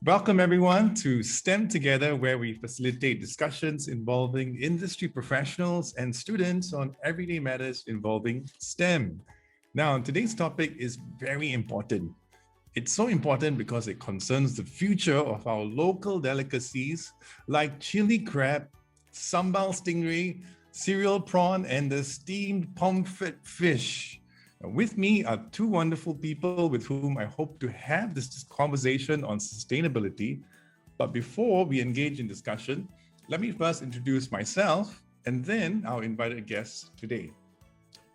Welcome everyone to STEM Together, where we facilitate discussions involving industry professionals and students on everyday matters involving STEM. Now, today's topic is very important. It's so important because it concerns the future of our local delicacies like Chilli Crab, Sambal Stingray, cereal prawn, and the steamed pomfret fish. With me are two wonderful people with whom I hope to have this conversation on sustainability. But before we engage in discussion, let me first introduce myself and then our invited guests today.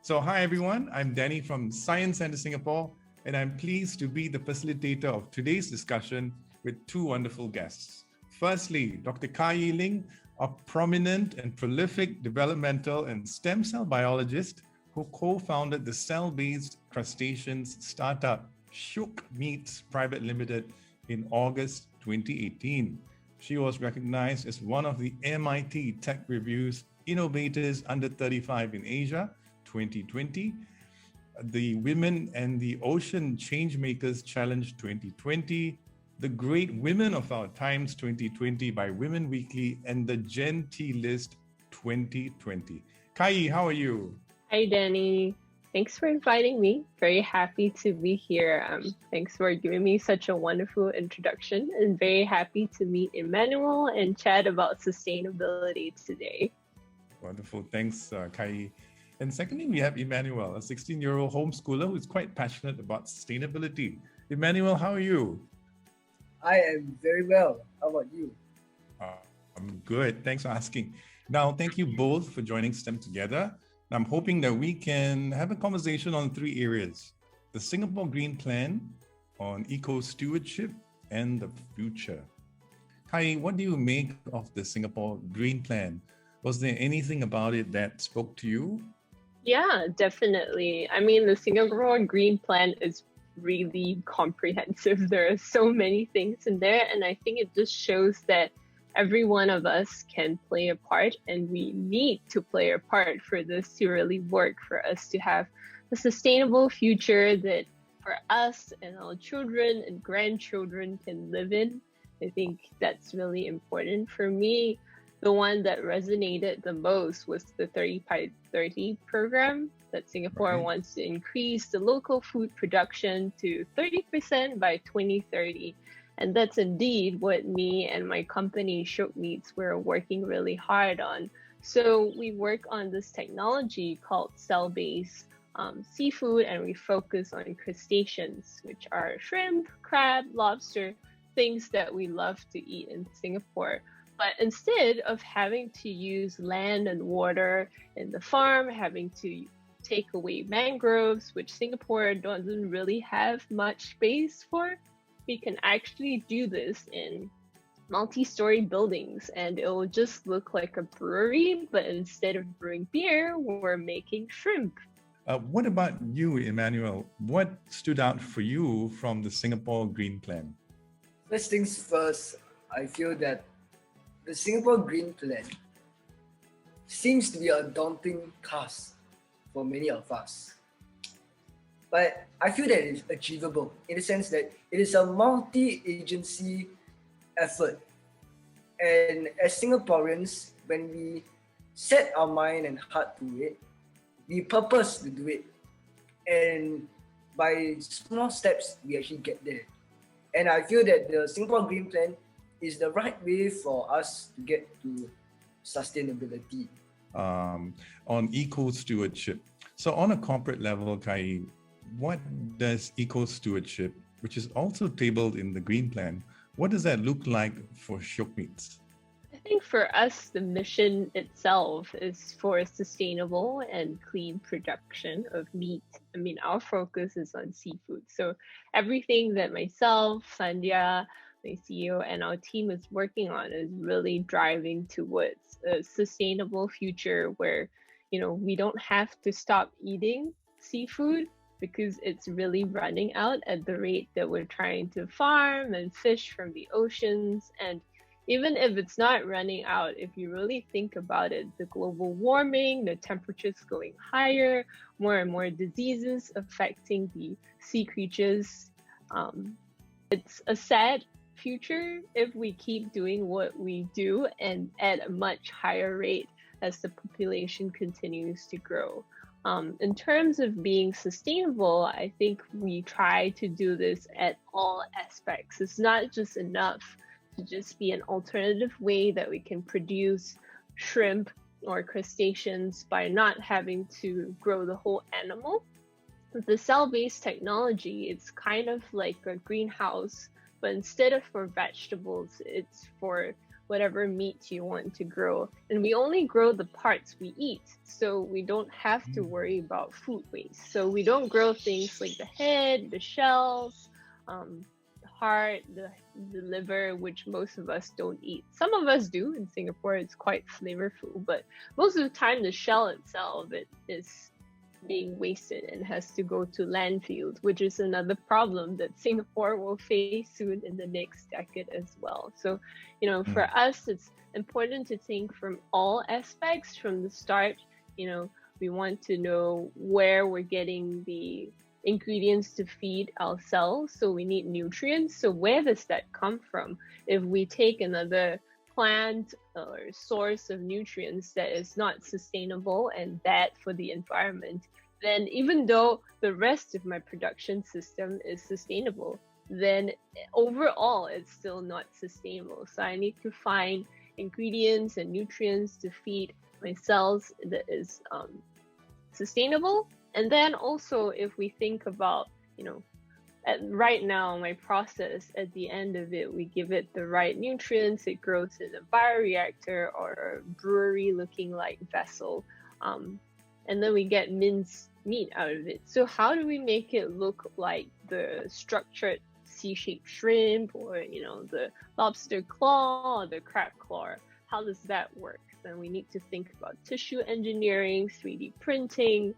So hi everyone, I'm Danny from Science Centre Singapore, and I'm pleased to be the facilitator of today's discussion with two wonderful guests. Firstly, Dr. Ka Yi Ling, a prominent and prolific developmental and stem cell biologist who co-founded the cell-based crustaceans startup Shiok Meats Private Limited in August 2018. She was recognized as one of the MIT Tech Review's Innovators Under 35 in Asia 2020, the Women and the Ocean Changemakers Challenge 2020, the Great Women of Our Times 2020 by Women Weekly, and the Gen T List 2020. Kai, how are you? Hi, Danny. Thanks for inviting me. Very happy to be here. Thanks for giving me such a wonderful introduction, and very happy to meet Emmanuel and chat about sustainability today. Wonderful. Thanks, Kai. And secondly, we have Emmanuel, a 16-year-old homeschooler who is quite passionate about sustainability. Emmanuel, how are you? I am very well. How about you? I'm good. Thanks for asking. Now, thank you both for joining STEM Together. I'm hoping that we can have a conversation on three areas: the Singapore Green Plan, on eco-stewardship, and the future. Kai, what do you make of the Singapore Green Plan? Was there anything about it that spoke to you? Yeah, definitely. I mean, the Singapore Green Plan is really comprehensive. There are so many things in there, and I think it just shows that every one of us can play a part, and we need to play a part for this to really work, for us to have a sustainable future that for us and our children and grandchildren can live in. I think that's really important. For me, the one that resonated the most was the 30 by 30 program that Singapore wants to increase the local food production to 30% by 2030. And that's indeed what me and my company, Shiok Meats, we're working really hard on. So we work on this technology called cell-based seafood, and we focus on crustaceans, which are shrimp, crab, lobster, things that we love to eat in Singapore. But instead of having to use land and water in the farm, having to take away mangroves, which Singapore doesn't really have much space for, we can actually do this in multi-story buildings, and it will just look like a brewery, but instead of brewing beer, we're making shrimp. What about you, Emmanuel? What stood out for you from the Singapore Green Plan? First things first, I feel that the Singapore Green Plan seems to be a daunting task for many of us. But I feel that it's achievable in the sense that it is a multi-agency effort. And as Singaporeans, when we set our mind and heart to it, we purpose to do it. And by small steps, we actually get there. And I feel that the Singapore Green Plan is the right way for us to get to sustainability. On eco-stewardship. So on a corporate level, Kai, what does eco-stewardship, which is also tabled in the Green Plan, what does that look like for Shiok Meats? I think for us, the mission itself is for sustainable and clean production of meat. I mean, our focus is on seafood. So everything that myself, Sandhya, my CEO, and our team is working on is really driving towards a sustainable future where, we don't have to stop eating seafood because it's really running out at the rate that we're trying to farm and fish from the oceans. And even if it's not running out, if you really think about it, the global warming, the temperatures going higher, more and more diseases affecting the sea creatures. It's a sad future if we keep doing what we do and at a much higher rate as the population continues to grow. In terms of being sustainable, I think we try to do this at all aspects. It's not just enough to just be an alternative way that we can produce shrimp or crustaceans by not having to grow the whole animal. With the cell-based technology, it's kind of like a greenhouse, but instead of for vegetables, it's for whatever meat you want to grow. And we only grow the parts we eat, so we don't have to worry about food waste. So we don't grow things like the head, the shells, the heart, the liver, which most of us don't eat. Some of us do. In Singapore, it's quite flavorful, but most of the time the shell itself, it is being wasted and has to go to landfills, which is another problem that Singapore will face soon in the next decade as well. So, for us, it's important to think from all aspects from the start. We want to know where we're getting the ingredients to feed ourselves. So we need nutrients. So where does that come from? If we take another plant or source of nutrients that is not sustainable and bad for the environment, then even though the rest of my production system is sustainable, then overall it's still not sustainable. So I need to find ingredients and nutrients to feed my cells that is sustainable. And then also if we think about, right now, my process, at the end of it, we give it the right nutrients. It grows in a bioreactor or a brewery looking like vessel. And then we get minced meat out of it. So how do we make it look like the structured C-shaped shrimp or, the lobster claw or the crab claw? How does that work? Then we need to think about tissue engineering, 3D printing.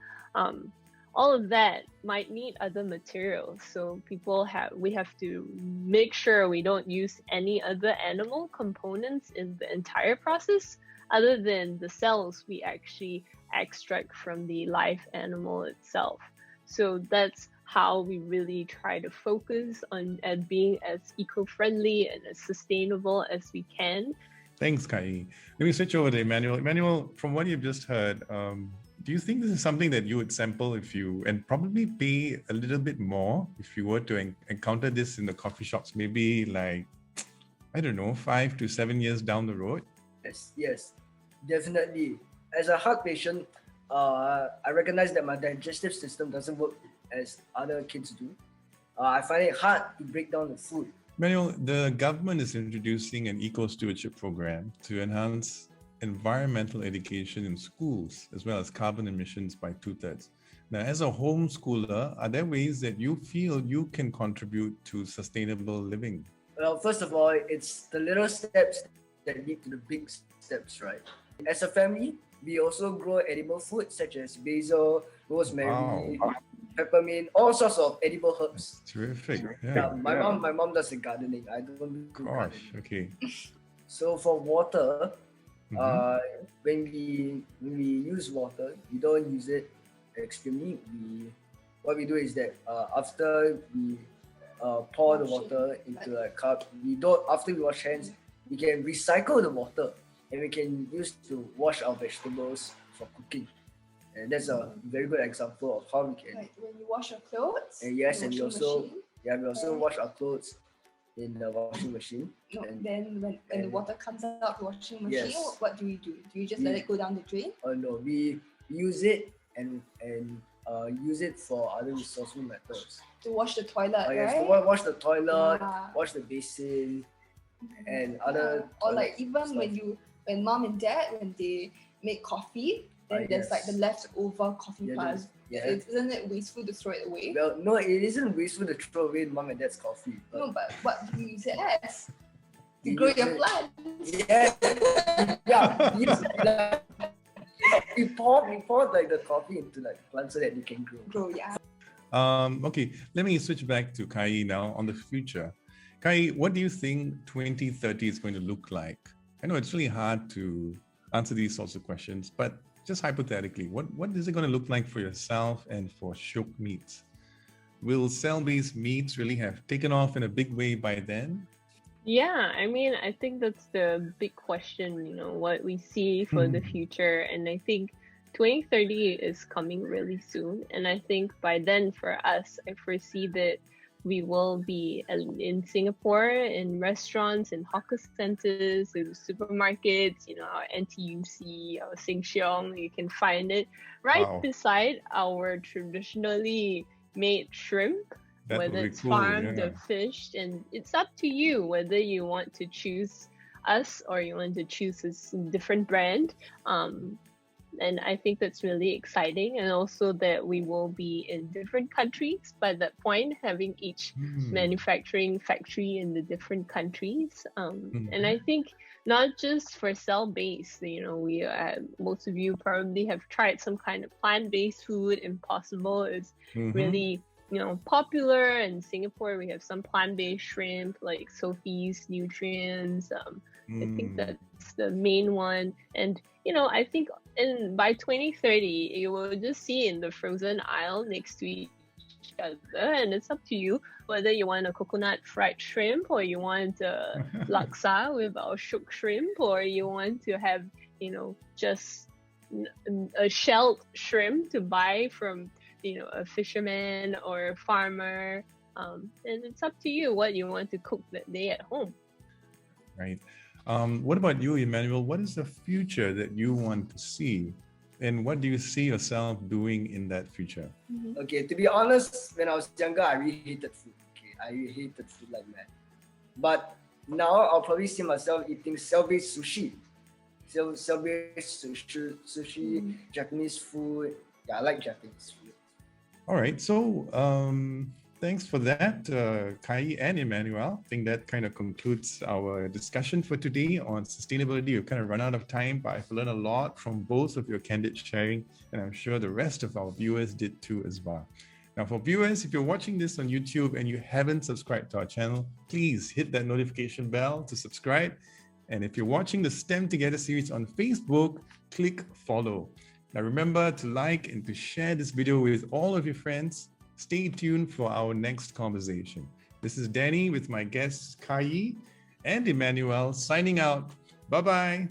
All of that might need other materials. So we have to make sure we don't use any other animal components in the entire process other than the cells we actually extract from the live animal itself. So that's how we really try to focus on at being as eco-friendly and as sustainable as we can. Thanks, Ka Yi. Let me switch over to Emmanuel. Emmanuel, from what you've just heard, do you think this is something that you would sample and probably pay a little bit more if you were to encounter this in the coffee shops, maybe 5 to 7 years down the road? Yes, definitely. As a heart patient, I recognize that my digestive system doesn't work as other kids do. I find it hard to break down the food. Emmanuel, the government is introducing an eco-stewardship program to enhance environmental education in schools, as well as carbon emissions by 2/3. Now, as a homeschooler, are there ways that you feel you can contribute to sustainable living? Well, first of all, it's the little steps that lead to the big steps, right? As a family, we also grow edible food such as basil, rosemary, peppermint, all sorts of edible herbs. Terrific. My mom does the gardening. I don't do gardening. Okay. So for water, when we use water, we don't use it extremely. What we do is that after we pour the water into a cup, after we wash hands, we can recycle the water and we can use to wash our vegetables for cooking. And that's a very good example of how we can. Like when you wash your clothes. And yes, and we also wash our clothes in the washing machine. No, then when the water comes out of the washing machine, what do we do? Do you just let it go down the drain? No, we use it and use it for other resourceful methods. To wash the toilet, yes, right? To wash the toilet, wash the basin, and other. Or like even stuff. when mom and dad, when they make coffee, then there's like the leftover coffee plant. Isn't it wasteful to throw it away? Well, no, it isn't wasteful to throw away mom and dad's coffee. No, but what do you use it as? To grow your plants. We pour like the coffee into like plants so that they can grow. Okay, let me switch back to Ka Yi now on the future. Ka Yi, what do you think 2030 is going to look like? I know it's really hard to answer these sorts of questions, but just hypothetically, what is it going to look like for yourself and for Shiok Meats? Will cell-based meats really have taken off in a big way by then? Yeah, I mean, I think that's the big question, what we see for the future. And I think 2030 is coming really soon. And I think by then, for us, I foresee that we will be in Singapore, in restaurants, in hawker centers, in supermarkets, our NTUC, our Sheng Siong, you can find it right Wow. beside our traditionally made shrimp, That would whether be it's cool, farmed yeah. or fished, and it's up to you whether you want to choose us or you want to choose a different brand. And I think that's really exciting, and also that we will be in different countries by that point, having each manufacturing factory in the different countries. And I think not just for cell-based, we most of you probably have tried some kind of plant-based food. Impossible is really popular in Singapore. We have some plant-based shrimp like Sophie's Nutrients. I think that's the main one. And I think by 2030 you will just see in the frozen aisle next to each other, and it's up to you whether you want a coconut fried shrimp, or you want a laksa with our shook shrimp, or you want to have just a shelled shrimp to buy from a fisherman or a farmer. And it's up to you what you want to cook that day at home. Right. What about you, Emmanuel? What is the future that you want to see? And what do you see yourself doing in that future? Okay, to be honest, when I was younger, I really hated food. Okay, I really hated food like that. But now I'll probably see myself eating cell-based sushi. Cell-based sushi, Japanese food. Yeah, I like Japanese food. All right. So thanks for that, Ka Yi and Emmanuel. I think that kind of concludes our discussion for today on sustainability. We've kind of run out of time, but I've learned a lot from both of your candid sharing, and I'm sure the rest of our viewers did too as well. Now, for viewers, if you're watching this on YouTube and you haven't subscribed to our channel, please hit that notification bell to subscribe. And if you're watching the STEMToegther series on Facebook, click follow. Now, remember to like and to share this video with all of your friends. Stay tuned for our next conversation. This is Danny with my guests Ka Yi and Emmanuel signing out. Bye-bye.